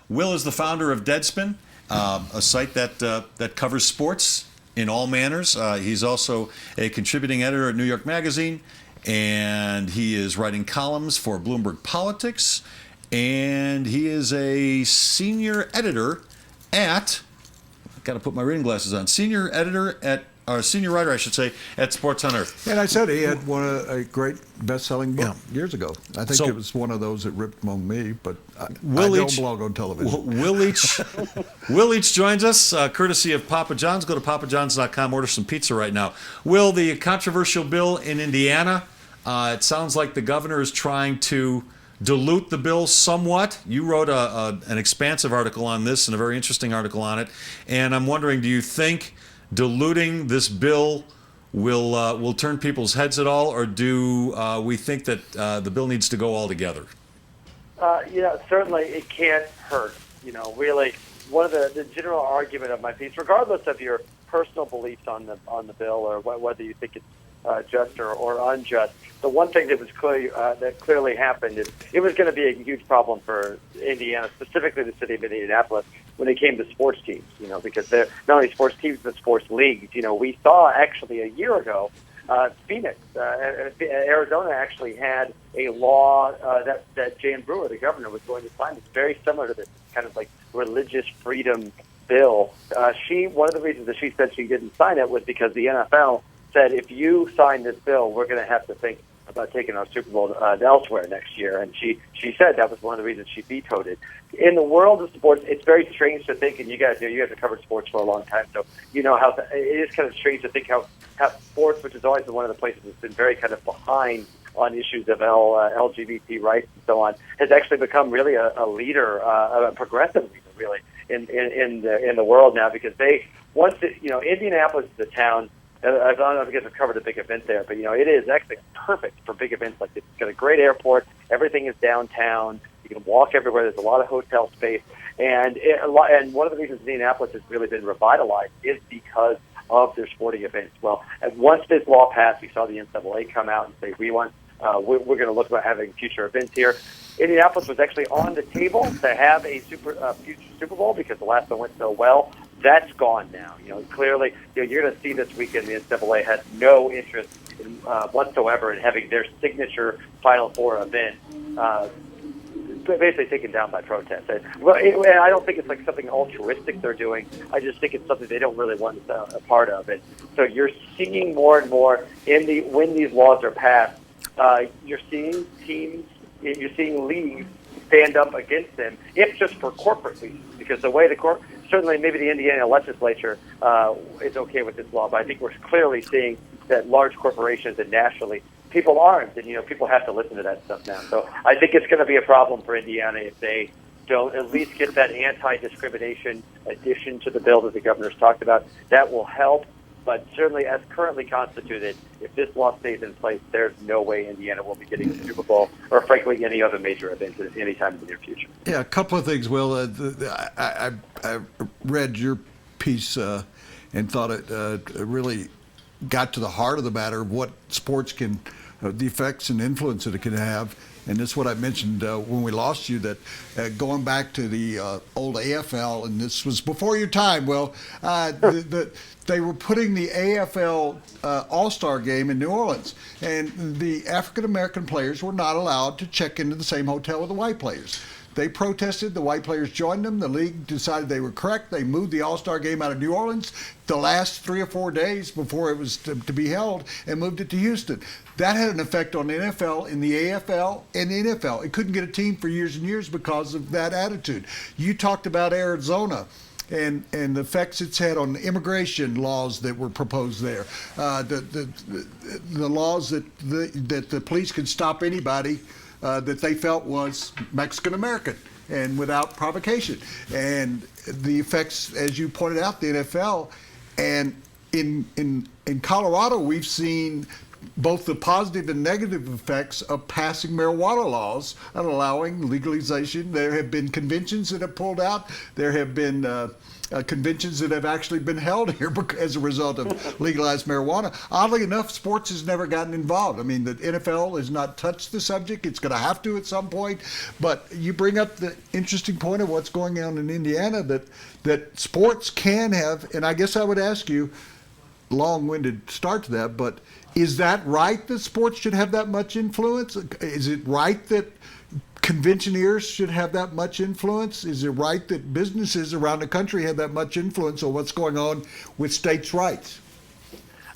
Will is the founder of Deadspin, a site that covers sports in all manners. He's also a contributing editor at New York Magazine, and he is writing columns for Bloomberg Politics, and he is a senior editor at, I've got to put my reading glasses on, senior writer, I should say, at Sports on Earth. And I said he had a great best-selling book years ago. I think it was one of those that ripped among me, but I don't blog on television. Will Leitch joins us, courtesy of Papa John's. Go to papajohns.com, order some pizza right now. Will, the controversial bill in Indiana, it sounds like the governor is trying to dilute the bill somewhat. You wrote an expansive article on this and a very interesting article on it. And I'm wondering, do you think diluting this bill will turn people's heads at all, or do we think that the bill needs to go altogether? Certainly it can't hurt. Really, one of the general argument of my piece, regardless of your personal beliefs on the bill or whether you think it's just or unjust, the one thing that was clearly happened is it was going to be a huge problem for Indiana, specifically the city of Indianapolis, when it came to sports teams, because they're not only sports teams but sports leagues. We saw actually a year ago, Phoenix, Arizona actually had a law that Jan Brewer, the governor, was going to sign. It's very similar to this kind of like religious freedom bill. One of the reasons that she said she didn't sign it was because the NFL said, if you sign this bill, we're going to have to think about taking our Super Bowl elsewhere next year. And she said that was one of the reasons she vetoed it. In the world of sports, it's very strange to think, and you guys have covered sports for a long time, so you know how it is kind of strange to think how sports, which is always one of the places that's been very kind of behind on issues of LGBT rights and so on, has actually become really a leader, a progressive leader, really, in the world now, because Indianapolis is a town. I don't know because I've covered a big event there, but it is actually perfect for big events like this. It's got a great airport. Everything is downtown. You can walk everywhere. There's a lot of hotel space, and one of the reasons Indianapolis has really been revitalized is because of their sporting events. Well, once this law passed, we saw the NCAA come out and say we're going to look about having future events here. Indianapolis was actually on the table to have a future Super Bowl because the last one went so well. That's gone now. Clearly, you're going to see this weekend the NCAA has no interest whatsoever in having their signature Final Four event basically taken down by protest. And I don't think it's like something altruistic they're doing. I just think it's something they don't really want a part of. And so you're seeing more and more when these laws are passed, you're seeing teams, you're seeing leagues stand up against them, if just for corporate reasons, because the way certainly maybe the Indiana legislature is okay with this law, but I think we're clearly seeing that large corporations and nationally people aren't, and people have to listen to that stuff now. So I think it's going to be a problem for Indiana if they don't at least get that anti-discrimination addition to the bill that the governor's talked about. That will help, but certainly as currently constituted, if this law stays in place, there's no way Indiana will be getting the Super Bowl or, frankly, any other major event at any time in the near future. Yeah, a couple of things, Will. I read your piece and thought it really got to the heart of the matter of what sports can, the effects and influence that it can have. And that's what I mentioned when we lost you, that going back to the old AFL, and this was before your time, Will, they were putting the AFL All-Star game in New Orleans, and the African-American players were not allowed to check into the same hotel with the white players. They protested. The white players joined them. The league decided they were correct. They moved the All-Star game out of New Orleans the last 3 or 4 days before it was to be held, and moved it to Houston. That had an effect on the NFL, in the AFL, and the NFL. It couldn't get a team for years and years because of that attitude. You talked about Arizona and the effects it's had on immigration laws that were proposed there. The laws that the police could stop anybody that they felt was Mexican American and without provocation. And the effects, as you pointed out, the NFL, and in Colorado, we've seen both the positive and negative effects of passing marijuana laws and allowing legalization. There have been conventions that have pulled out. There have been conventions that have actually been held here as a result of legalized marijuana. Oddly enough, sports has never gotten involved. I mean, the NFL has not touched the subject. It's going to have to at some point. But you bring up the interesting point of what's going on in Indiana, that sports can have, and I guess I would ask you, long-winded start to that, but is that right that sports should have that much influence? Is it right that conventioneers should have that much influence? Is it right that businesses around the country have that much influence on what's going on with states' rights?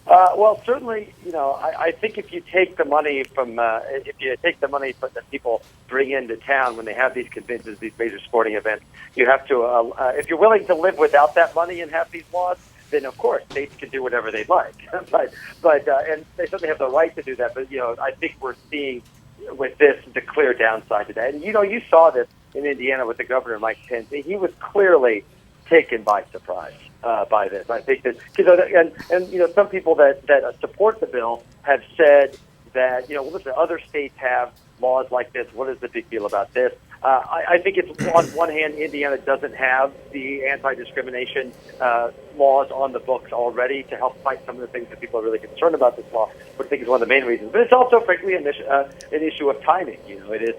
Well, certainly, I think if you take the money from that people bring into town when they have these conventions, these major sporting events, you have to, if you're willing to live without that money and have these laws, then of course states can do whatever they'd like. but and they certainly have the right to do that. But I think we're seeing with this the clear downside to that. And you saw this in Indiana with the governor Mike Pence. He was clearly taken by surprise by this. I think that and some people that support the bill have said that listen, other states have laws like this. What is the big deal about this? I think it's on one hand, Indiana doesn't have the anti-discrimination laws on the books already to help fight some of the things that people are really concerned about this law, which I think is one of the main reasons. But it's also, frankly, an issue of timing. It is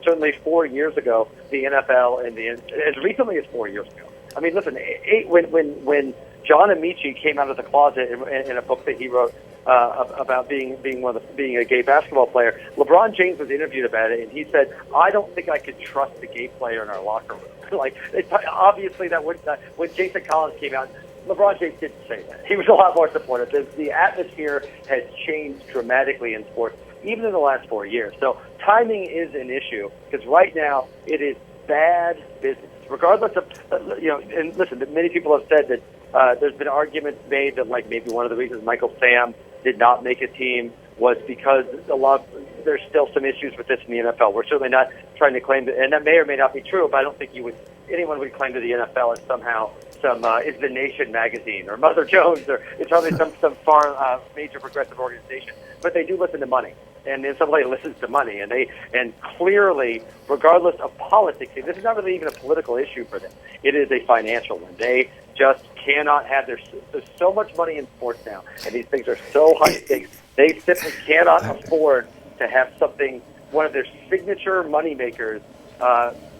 certainly 4 years ago, the NFL and as recently as 4 years ago. I mean, listen, when John Amici came out of the closet in a book that he wrote about being a gay basketball player, LeBron James was interviewed about it, and he said, "I don't think I could trust a gay player in our locker room." Obviously, when Jason Collins came out, LeBron James didn't say that. He was a lot more supportive. The atmosphere has changed dramatically in sports, even in the last 4 years. So timing is an issue because right now it is bad business. Regardless of, and listen, many people have said that there's been arguments made that maybe one of the reasons Michael Sam did not make a team was because there's still some issues with this in the NFL. We're certainly not trying to claim that, and that may or may not be true, but I don't think anyone would claim that the NFL is somehow is the Nation magazine or Mother Jones or it's probably some far major progressive organization. But they do listen to money. And then somebody listens to money, and clearly, regardless of politics, this is not really even a political issue for them. It is a financial one. They just cannot have there's so much money in sports now, and these things are so high stakes. They simply cannot afford to have one of their signature moneymakers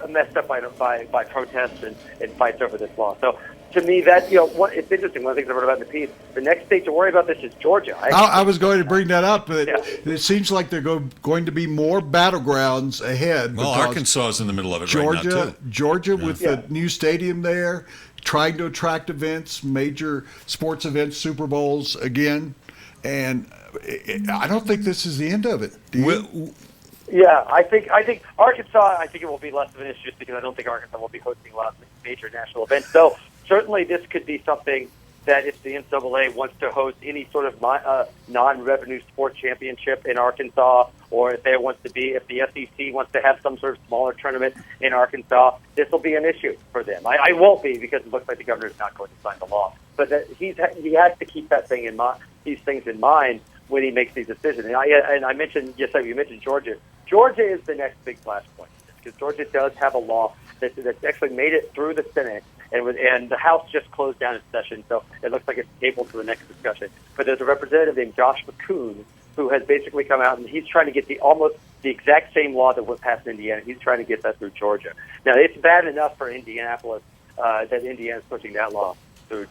messed up by protests and fights over this law. So. To me, it's interesting. One of the things I wrote about in the piece, the next state to worry about this is Georgia. I was going to bring that up, but it seems like there are going to be more battlegrounds ahead. Well, Arkansas is in the middle of it right now, too. Georgia with the new stadium there, trying to attract events, major sports events, Super Bowls again. And I don't think this is the end of it. Do you? Yeah, I think Arkansas, I think it will be less of an issue just because I don't think Arkansas will be hosting a lot of major national events. So certainly this could be something that if the NCAA wants to host any sort of non-revenue sport championship in Arkansas, or if the SEC wants to have some sort of smaller tournament in Arkansas, this will be an issue for them. I won't be because it looks like the governor is not going to sign the law. But he has to keep these things in mind when he makes these decisions. And I mentioned, you mentioned Georgia. Georgia is the next big flashpoint because Georgia does have a law that's actually made it through the Senate, and the House just closed down its session, so it looks like it's tabled to the next discussion. But there's a representative named Josh McCoon who has basically come out, and he's trying to get almost the exact same law that was passed in Indiana. He's trying to get that through Georgia. Now, it's bad enough for Indianapolis that Indiana is pushing that law through.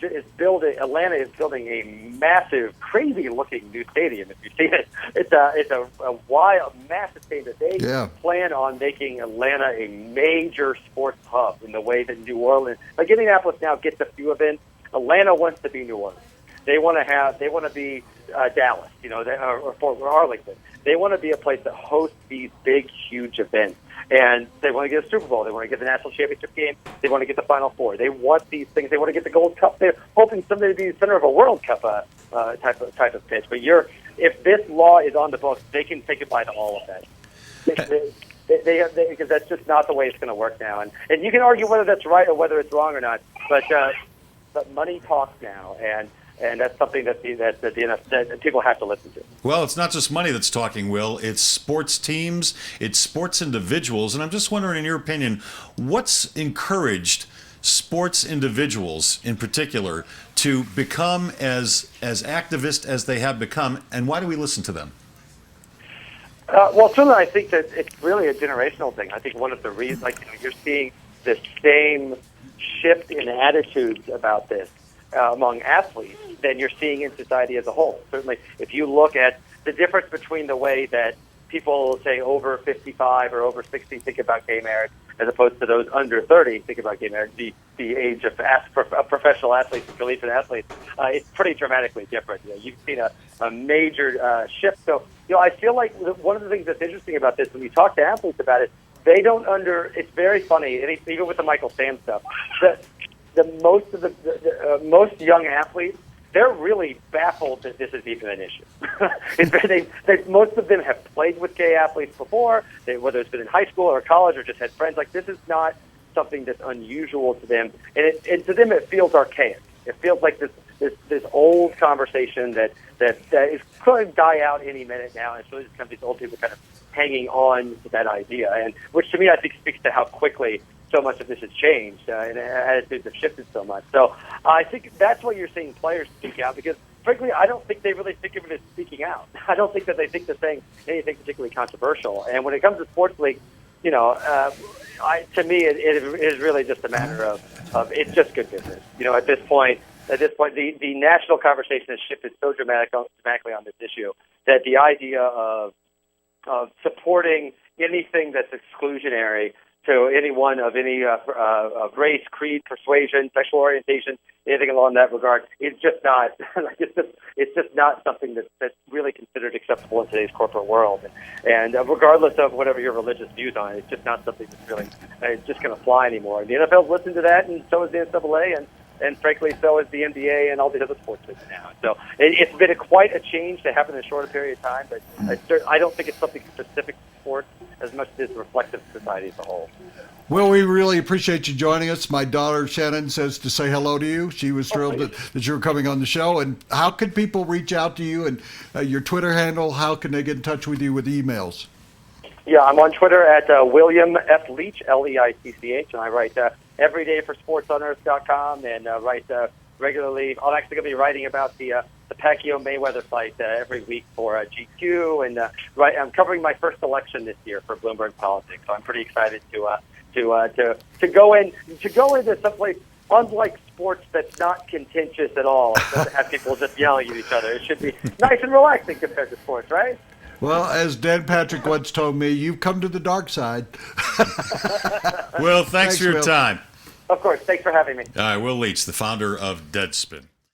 Atlanta is building a massive, crazy-looking new stadium. If you see it, it's a wild, massive stadium. They plan on making Atlanta a major sports hub in the way that New Orleans, like Indianapolis now gets a few events. Atlanta wants to be New Orleans. They want to be Dallas, or Fort Arlington. They want to be a place that hosts these big, huge events. And they want to get a Super Bowl. They want to get the national championship game. They want to get the Final Four. They want these things. They want to get the Gold Cup. They're hoping someday to be the center of a World Cup type of pitch. But if this law is on the books, they can say goodbye to all of that. Because that's just not the way it's going to work now. And you can argue whether that's right or whether it's wrong or not. But money talks now, and And that's something that that people have to listen to. Well, it's not just money that's talking, Will. It's sports teams, it's sports individuals. And I'm just wondering, in your opinion, what's encouraged sports individuals in particular to become as activist as they have become, and why do we listen to them? Well, certainly I think that it's really a generational thing. I think one of the reasons, you're seeing the same shift in attitudes about this among athletes than you're seeing in society as a whole. Certainly, if you look at the difference between the way that people, say, over 55 or over 60 think about gay marriage as opposed to those under 30 think about gay marriage, the age of professional athletes and collegiate athletes, it's pretty dramatically different. You've seen a major shift. So, I feel like one of the things that's interesting about this, when you talk to athletes about it, they don't it's very funny, and even with the Michael Sam stuff, that most young athletes, they're really baffled that this is even an issue. Most of them have played with gay athletes before, whether it's been in high school or college or just had friends. This is not something that's unusual to them, and to them it feels archaic. It feels like this old conversation that is going to die out any minute now, and it's really just kind of these old people kind of hanging on to that idea, and which to me I think speaks to how quickly so much of this has changed, and attitudes have shifted so much. So I think that's why you're seeing players speak out, because frankly, I don't think they really think of it as speaking out. I don't think that they think they're saying anything particularly controversial. And when it comes to sports league, to me, it is really just a matter of it's just good business. At this point, the national conversation has shifted so dramatically on this issue that the idea of supporting anything that's exclusionary to anyone of any of race, creed, persuasion, sexual orientation, anything along that regard, is just not it's just not something that's really considered acceptable in today's corporate world. And regardless of whatever your religious views on it, it's just not something that's really it's just going to fly anymore. And the NFL's listened to that, and so is the NCAA, and frankly, so is the NBA and all these other sports leagues now. So it's been quite a change to happen in a shorter period of time, but I don't think it's something specific to sports as much as it's reflective of society as a whole. Well, we really appreciate you joining us. My daughter Shannon says to say hello to you. She was thrilled that you were coming on the show. And how can people reach out to you, and your Twitter handle? How can they get in touch with you with emails? Yeah, I'm on Twitter at William F. Leitch, Leitch, and I write every day for sportsshow and write regularly. I'm actually going to be writing about the Pacquiao-Mayweather fight every week for GQ, and I'm covering my first election this year for Bloomberg Politics, so I'm pretty excited to go into someplace unlike sports that's not contentious at all. It doesn't have people just yelling at each other. It should be nice and relaxing compared to sports, right? Well, as Dan Patrick once told me, you've come to the dark side. Will, thanks for your Will. time. Of course. Thanks for having me. Will Leitch, the founder of Deadspin.